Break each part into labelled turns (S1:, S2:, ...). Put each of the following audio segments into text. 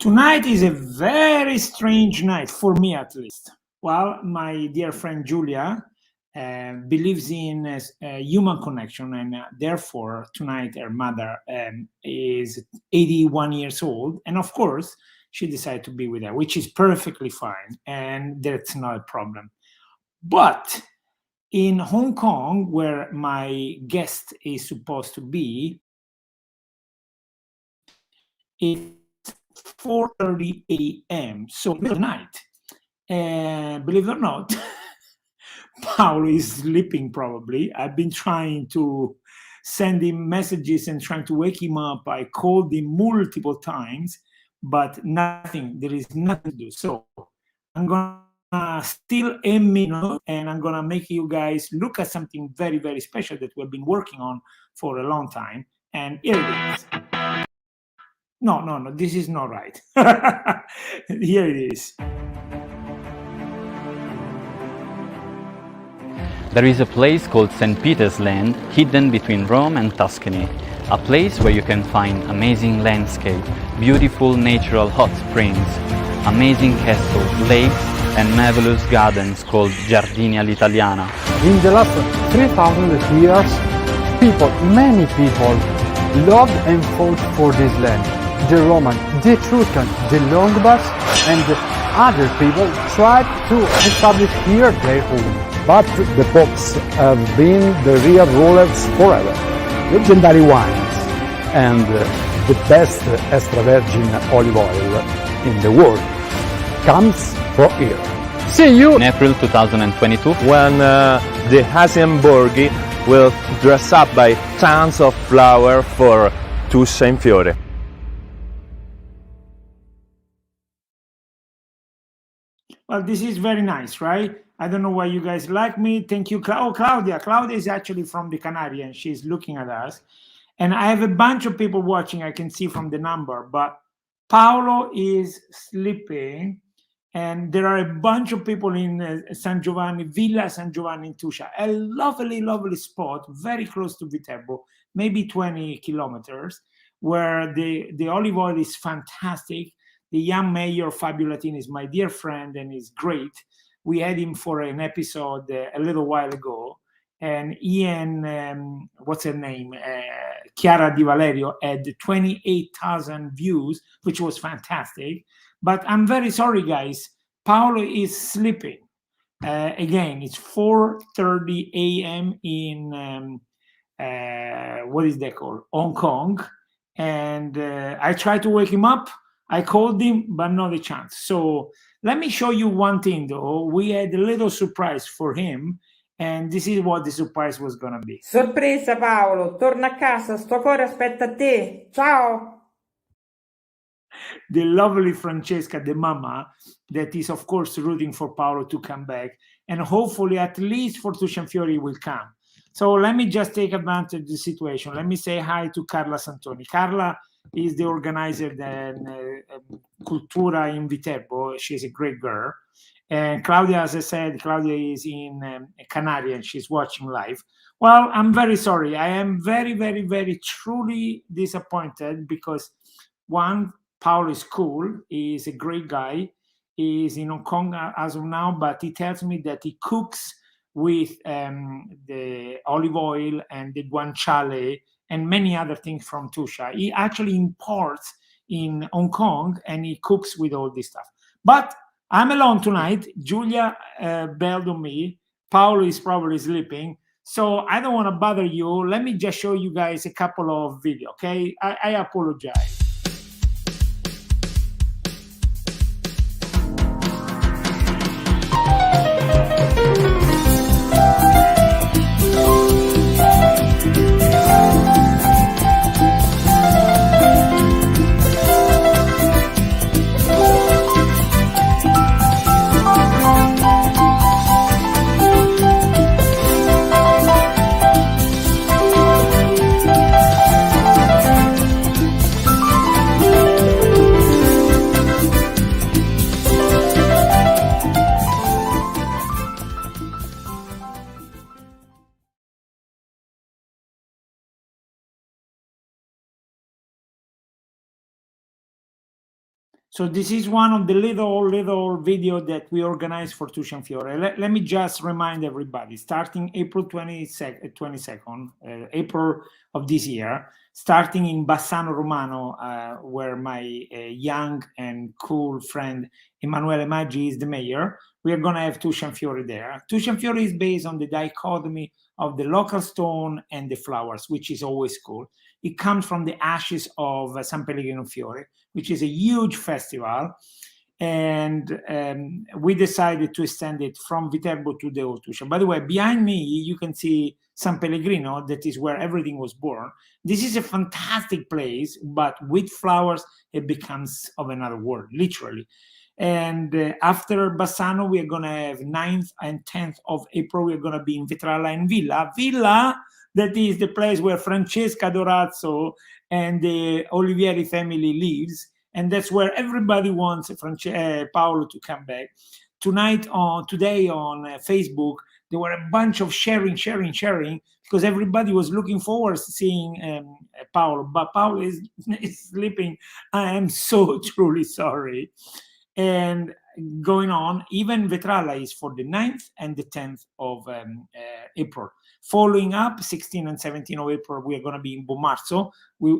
S1: Tonight is a very strange night, for me at least. Well, my dear friend Julia believes in human connection, and therefore tonight her mother is 81 years old. And of course, she decided to be with her, which is perfectly fine, and that's not a problem. But in Hong Kong, where my guest is supposed to be, it's 4:30 a.m. So middle of the night. And believe it or not, Paolo is sleeping probably. I've been trying to send him messages and trying to wake him up. I called him multiple times, but nothing. There is nothing to do. So I'm gonna steal a minute and I'm gonna make you guys look at something very, very special that we've been working on for a long time. And here it is. No, this is not right. Here it is.
S2: There is a place called St. Peter's Land, hidden between Rome and Tuscany. A place where you can find amazing landscape, beautiful natural hot springs, amazing castles, lakes, and marvelous gardens called Giardini all'Italiana.
S3: In the last 3,000 years, many people, loved and fought for this land. The Roman, the Etruscan, the Longobards, and other people tried to establish here their home.
S4: But the popes have been the real rulers forever. Legendary wines and the best extra virgin olive oil in the world comes from here.
S3: See you
S2: In April 2022,
S5: when the Hasienborghi will dress up by tons of flower for Tuscia in Fiore.
S1: Well, this is very nice, right? I don't know why you guys like me. Thank you. Claudia. Claudia is actually from the Canarian. She's looking at us. And I have a bunch of people watching. I can see from the number. But Paolo is sleeping. And there are a bunch of people in San Giovanni, Villa San Giovanni in Tuscia. A lovely, lovely spot, very close to Viterbo, maybe 20 kilometers, where the olive oil is fantastic. The young mayor, Fabio Latini, is my dear friend and is great. We had him for an episode a little while ago. And Ian, what's her name? Chiara Di Valerio had 28,000 views, which was fantastic. But I'm very sorry, guys. Paolo is sleeping. Again, it's 4:30 a.m. in, what is that called? Hong Kong. And I tried to wake him up. I called him, but not a chance. So let me show you one thing, though. We had a little surprise for him, and this is what the surprise was going to be.
S6: Sorpresa, Paolo. Torna a casa, sto cuore aspetta te. Ciao!
S1: The lovely Francesca, the mama, that is, of course, rooting for Paolo to come back. And hopefully, at least for Tuscia Fiori, will come. So let me just take advantage of the situation. Let me say hi to Carla Santoni. Carla is the organizer of Cultura in Viterbo. She's a great girl. And Claudia, as I said, Claudia is in Canary and she's watching live. Well, I'm very sorry. I am very, very, very truly disappointed because one, Paolo is cool. He's a great guy. He's in Hong Kong as of now, but he tells me that he cooks with the olive oil and the guanciale and many other things from Tuscia. He actually imports in Hong Kong and he cooks with all this stuff. But I'm alone tonight. Julia bailed on me. Paolo is probably sleeping. So I don't want to bother you. Let me just show you guys a couple of videos, okay? I apologize. So this is one of the little video that we organized for Tuscia Fiore. Let me just remind everybody, starting April 22nd, April of this year, starting in Bassano Romano, where my young and cool friend Emanuele Maggi is the mayor, we are going to have Tuscia Fiore there. Tuscia Fiore is based on the dichotomy of the local stone and the flowers, which is always cool. It comes from the ashes of San Pellegrino Fiore, which is a huge festival. And we decided to extend it from Viterbo to the Old Tuscia. By the way, behind me, you can see San Pellegrino, that is where everything was born. This is a fantastic place, but with flowers, it becomes of another world, literally. And after Bassano, we are going to have 9th and 10th of April, we're going to be in Vetralla and Villa, that is the place where Francesca Dorazzo and the Olivieri family lives. And that's where everybody wants Paolo to come back. Today on Facebook, there were a bunch of sharing, because everybody was looking forward to seeing Paolo. But Paolo is sleeping. I am so truly sorry. And going on, even Vetralla is for the 9th and the 10th of April. Following up, 16 and 17 of April, we are going to be in Bomarzo.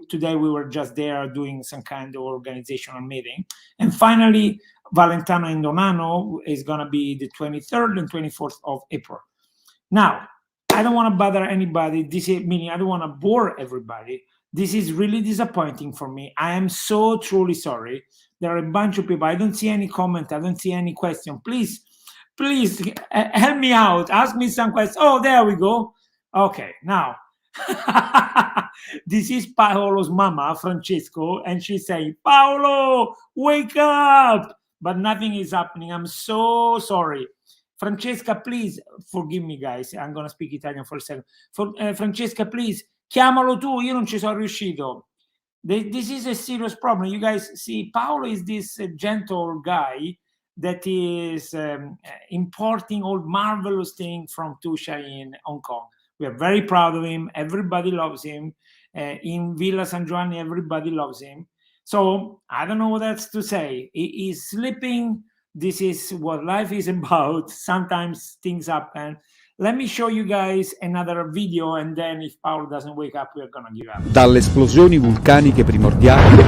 S1: Today we were just there doing some kind of organizational meeting. And finally, Valentano and Donano is going to be the 23rd and 24th of April. Now, I don't want to bother anybody. Meaning I don't want to bore everybody. This is really disappointing for me. I am so truly sorry. There are a bunch of people. I don't see any comment. I don't see any question. Please help me out. Ask me some questions. Oh, there we go. Okay, now this is Paolo's mama, Francesco, and she's saying, Paolo, wake up! But nothing is happening. I'm so sorry. Francesca, please forgive me, guys. I'm going to speak Italian for a second. Francesca, please, chiamalo tu. Io non ci sono riuscito. This is a serious problem. You guys see, Paolo is this gentle guy that is importing all marvelous things from Tuscia in Hong Kong. We are very proud of him. Everybody loves him. In Villa San Giovanni, everybody loves him. So I don't know what else to say. He is sleeping. This is what life is about. Sometimes things happen. Let me show you guys another video, and then if Paolo doesn't wake up, we're gonna give up.
S7: Dalle esplosioni vulcaniche primordiali,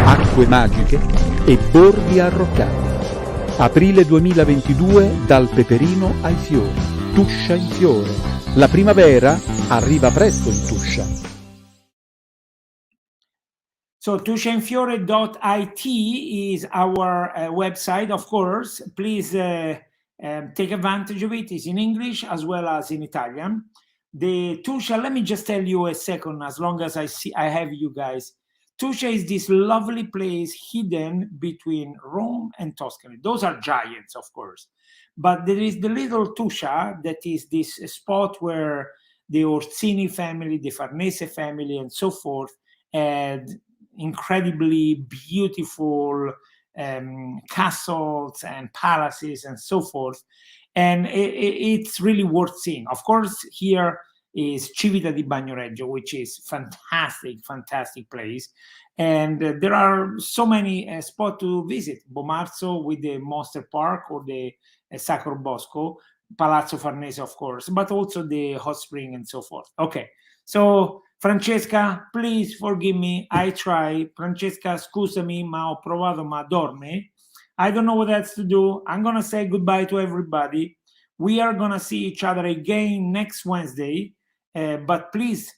S7: acque magiche e bordi arroccati. Aprile 2022, dal peperino ai fiori. Tuscia in fiore. La primavera arriva presto in Tuscia.
S1: So tusciainfiore.it is our website, of course. Please take advantage of it. It's in English as well as in Italian. The Tuscia, let me just tell you a second, as long as I have you guys. Tuscia is this lovely place hidden between Rome and Tuscany. Those are giants, of course. But there is the little Tuscia, that is this spot where the Orsini family, the Farnese family, and so forth, had incredibly beautiful castles and palaces and so forth. And it's really worth seeing. Of course, here is Civita di Bagnoregio, which is fantastic place. And there are so many spots to visit. Bomarzo with the Monster Park or the Sacro Bosco, Palazzo Farnese, of course, but also the hot spring and so forth. Okay, so Francesca, please forgive me. I try. Francesca, scusami, ma ho provato, ma dorme. I don't know what else to do. I'm going to say goodbye to everybody. We are going to see each other again next Wednesday. But please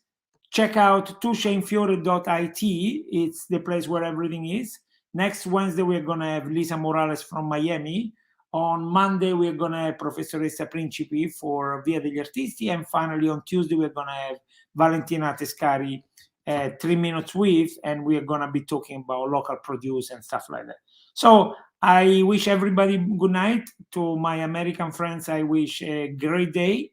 S1: check out tusciainfiore.it. It's the place where everything is. Next Wednesday, we're going to have Lisa Morales from Miami. On Monday, we're going to have Professoressa Principi for Via degli Artisti. And finally, on Tuesday, we're going to have Valentina Tescari 3 Minutes With, and we're going to be talking about local produce and stuff like that. So I wish everybody good night. To my American friends, I wish a great day.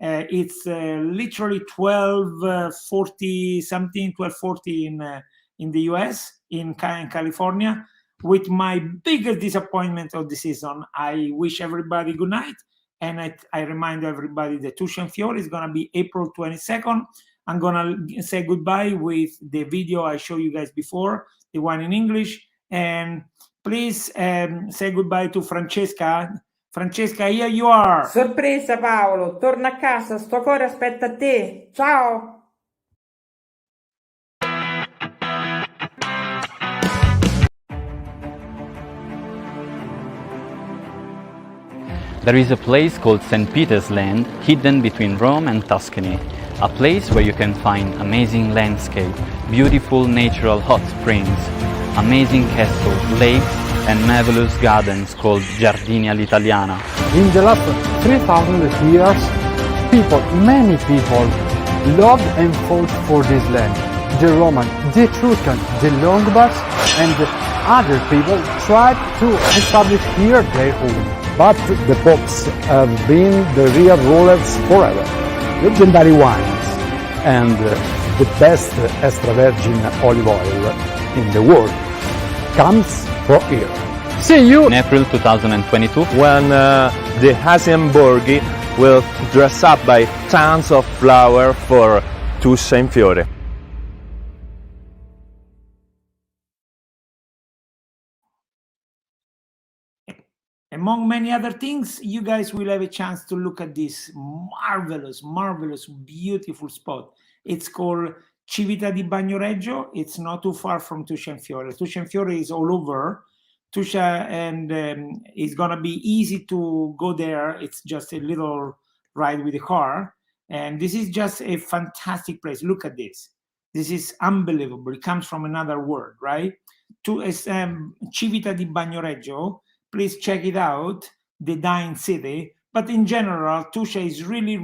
S1: It's literally 12:40 something, 12:40 in the US, in California. With my biggest disappointment of the season, I wish everybody good night. And I remind everybody that Tuscia Fiore is going to be April 22nd. I'm going to say goodbye with the video I showed you guys before, the one in English. And Please say goodbye to Francesca. Francesca, here you are.
S6: Sorpresa Paolo, torna a casa, sto cuore aspetta a te. Ciao!
S2: There is a place called St. Peter's Land, hidden between Rome and Tuscany, a place where you can find amazing landscape, beautiful natural hot springs, amazing castles, lakes, and marvelous gardens called Giardini all'Italiana.
S3: In the last 3,000 years, many people loved and fought for this land. The Roman, the Etruscan, the Longobards, and other people tried to establish here their home.
S4: But the popes have been the real rulers forever. Legendary wines and the best extra virgin olive oil in the world comes from here.
S3: See you!
S2: In April 2022,
S5: when the Hasienborghi will dress up by tons of flower for Tuscia in Fiore.
S1: Among many other things, you guys will have a chance to look at this marvelous, beautiful spot. It's called Civita di Bagnoregio. It's not too far from Tuscia in Fiore. Tuscia in Fiore is all over Tuscia, and it's gonna be easy to go there. It's just a little ride with the car, and this is just a fantastic place. Look at this. This is unbelievable. It comes from another world, right? Civita di Bagnoregio. Please check it out, the dying city. But in general, Tuscia is really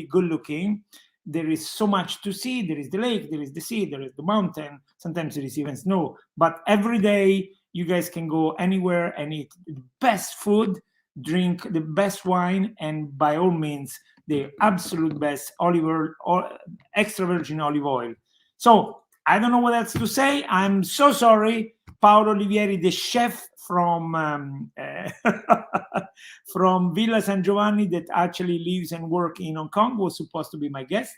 S1: good looking. There is so much to see. There is the lake, there is the sea, there is the mountain. Sometimes there is even snow. But every day, you guys can go anywhere and eat the best food, drink the best wine, and by all means, the absolute best olive oil, or extra virgin olive oil. So I don't know what else to say. I'm so sorry. Paolo Olivieri, the chef from from Villa San Giovanni, that actually lives and works in Hong Kong, was supposed to be my guest.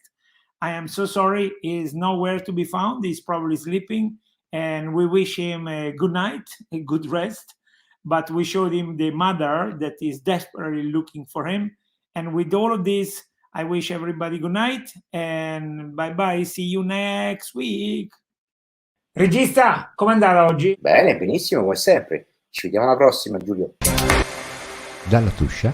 S1: I am so sorry. He is nowhere to be found. He's probably sleeping, and we wish him a good night, a good rest. But we showed him the mother that is desperately looking for him. And with all of this, I wish everybody good night and bye bye. See you next week. Regista, com'è andata oggi?
S8: Bene, benissimo, come sempre. Ci vediamo alla prossima, Giulio.
S7: Dalla Tuscia